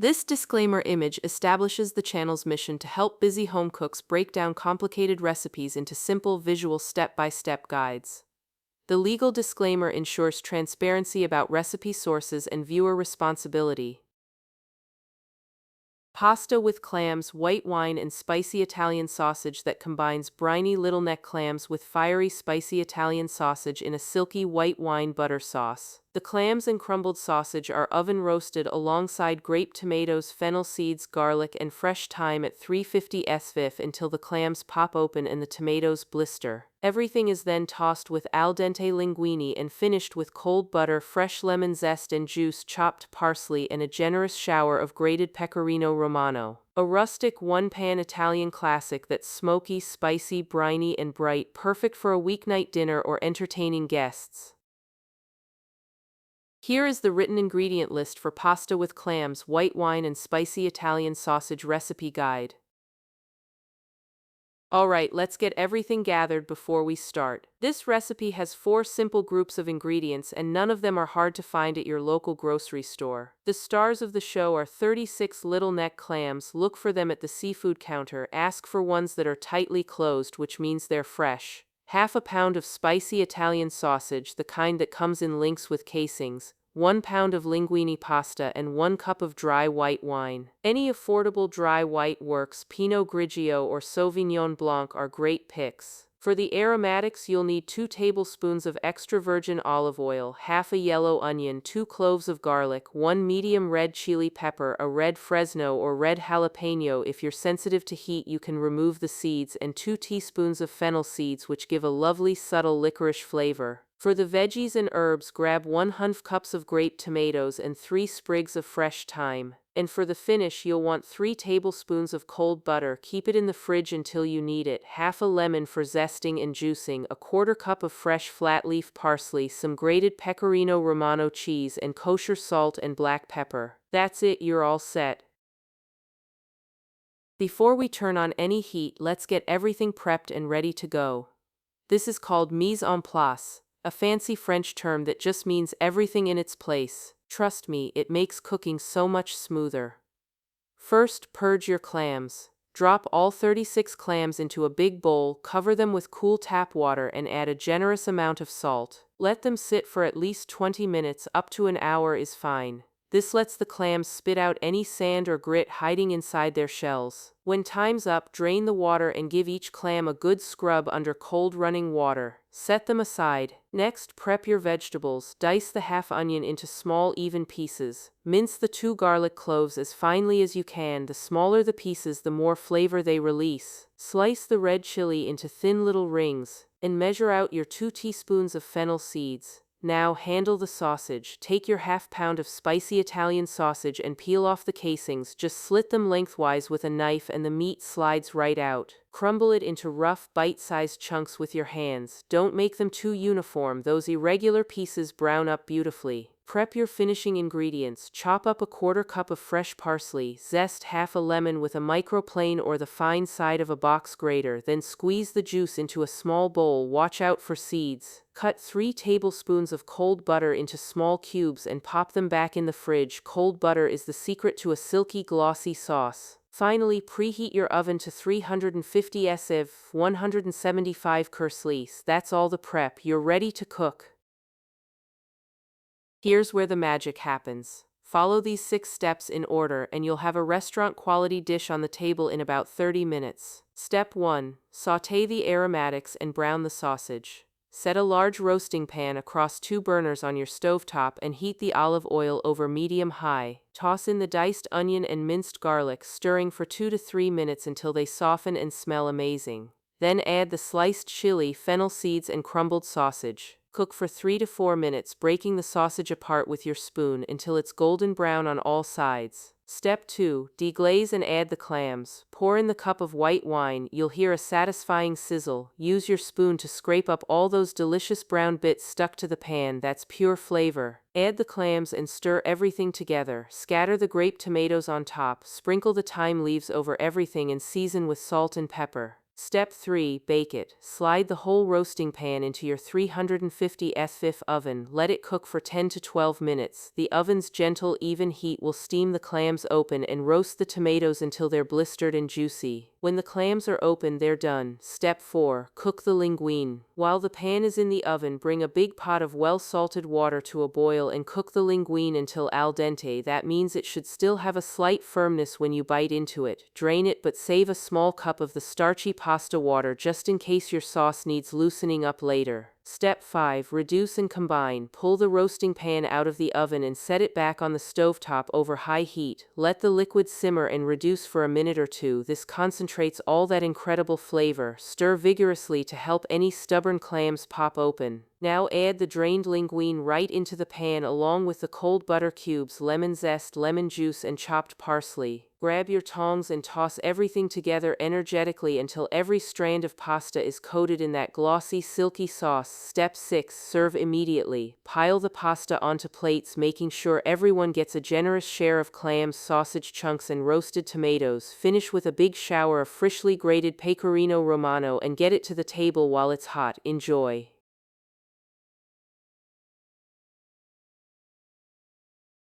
This disclaimer image establishes the channel's mission to help busy home cooks break down complicated recipes into simple visual step-by-step guides. The legal disclaimer ensures transparency about recipe sources and viewer responsibility. Pasta with clams, white wine, and spicy Italian sausage that combines briny littleneck clams with fiery spicy Italian sausage in a silky white wine butter sauce. The clams and crumbled sausage are oven roasted alongside grape tomatoes, fennel seeds, garlic, and fresh thyme at 350 sviv until the clams pop open and the tomatoes blister. Everything is then tossed with al dente linguine and finished with cold butter, fresh lemon zest and juice, chopped parsley, and a generous shower of grated Pecorino Romano. A rustic one-pan Italian classic that's smoky, spicy, briny, and bright, perfect for a weeknight dinner or entertaining guests. Here is the written ingredient list for pasta with clams, white wine, and spicy Italian sausage recipe guide. Alright, let's get everything gathered before we start. This recipe has 4 simple groups of ingredients and none of them are hard to find at your local grocery store. The stars of the show are 36 littleneck clams. Look for them at the seafood counter. Ask for ones that are tightly closed, which means they're fresh. Half a pound of spicy Italian sausage, the kind that comes in links with casings. 1 pound of linguine pasta and 1 cup of dry white wine. Any affordable dry white works. Pinot Grigio or Sauvignon Blanc are great picks. For the aromatics, you'll need 2 tablespoons of extra virgin olive oil, half a yellow onion, 2 cloves of garlic, 1 medium red chili pepper, a red Fresno or red jalapeno. If you're sensitive to heat, you can remove the seeds, and 2 teaspoons of fennel seeds, which give a lovely subtle licorice flavor. For the veggies and herbs, grab 1/2 cups of grape tomatoes and 3 sprigs of fresh thyme. And for the finish, you'll want 3 tablespoons of cold butter. Keep it in the fridge until you need it. Half a lemon for zesting and juicing, a 1/4 cup of fresh flat leaf parsley, some grated Pecorino Romano cheese, and kosher salt and black pepper. That's it, you're all set. Before we turn on any heat, let's get everything prepped and ready to go. This is called mise en place, a fancy French term that just means everything in its place. Trust me, it makes cooking so much smoother. First, purge your clams. Drop all 36 clams into a big bowl, cover them with cool tap water, and add a generous amount of salt. Let them sit for at least 20 minutes, up to an hour is fine. This lets the clams spit out any sand or grit hiding inside their shells. When time's up, drain the water and give each clam a good scrub under cold running water. Set them aside. Next, prep your vegetables. Dice the half onion into small, even pieces. Mince the 2 garlic cloves as finely as you can. The smaller the pieces, the more flavor they release. Slice the red chili into thin little rings, and measure out your 2 teaspoons of fennel seeds. Now handle the sausage. Take your half pound of spicy Italian sausage and peel off the casings. Just slit them lengthwise with a knife and the meat slides right out. Crumble it into rough, bite-sized chunks with your hands. Don't make them too uniform. Those irregular pieces brown up beautifully. Prep your finishing ingredients. Chop up a 1/4 cup of fresh parsley. Zest half a lemon with a microplane or the fine side of a box grater. Then squeeze the juice into a small bowl. Watch out for seeds. Cut 3 tablespoons of cold butter into small cubes and pop them back in the fridge. Cold butter is the secret to a silky, glossy sauce. Finally, preheat your oven to 350 sviv, 175 Celsius. That's all the prep. You're ready to cook. Here's where the magic happens. Follow these 6 steps in order and you'll have a restaurant-quality dish on the table in about 30 minutes. Step 1. Sauté the aromatics and brown the sausage. Set a large roasting pan across 2 burners on your stovetop and heat the olive oil over medium-high. Toss in the diced onion and minced garlic, stirring for 2 to 3 minutes until they soften and smell amazing. Then add the sliced chili, fennel seeds, and crumbled sausage. Cook for 3 to 4 minutes, breaking the sausage apart with your spoon until it's golden brown on all sides. Step 2. Deglaze and add the clams. Pour in the cup of white wine. You'll hear a satisfying sizzle. Use your spoon to scrape up all those delicious brown bits stuck to the pan. That's pure flavor. Add the clams and stir everything together. Scatter the grape tomatoes on top. Sprinkle the thyme leaves over everything and season with salt and pepper. Step 3. Bake it. Slide the whole roasting pan into your 350 SFIF oven. Let it cook for 10 to 12 minutes. The oven's gentle, even heat will steam the clams open and roast the tomatoes until they're blistered and juicy. When the clams are open, they're done. Step 4. Cook the linguine. While the pan is in the oven, bring a big pot of well-salted water to a boil and cook the linguine until al dente. That means it should still have a slight firmness when you bite into it. Drain it, but save a small cup of the starchy pasta water just in case your sauce needs loosening up later. Step 5. Reduce and combine. Pull the roasting pan out of the oven and set it back on the stovetop over high heat. Let the liquid simmer and reduce for a minute or two. This concentrates all that incredible flavor. Stir vigorously to help any stubborn clams pop open. Now add the drained linguine right into the pan along with the cold butter cubes, lemon zest, lemon juice, and chopped parsley. Grab your tongs and toss everything together energetically until every strand of pasta is coated in that glossy, silky sauce. Step 6. Serve immediately. Pile the pasta onto plates, making sure everyone gets a generous share of clams, sausage chunks, and roasted tomatoes. Finish with a big shower of freshly grated Pecorino Romano and get it to the table while it's hot. Enjoy.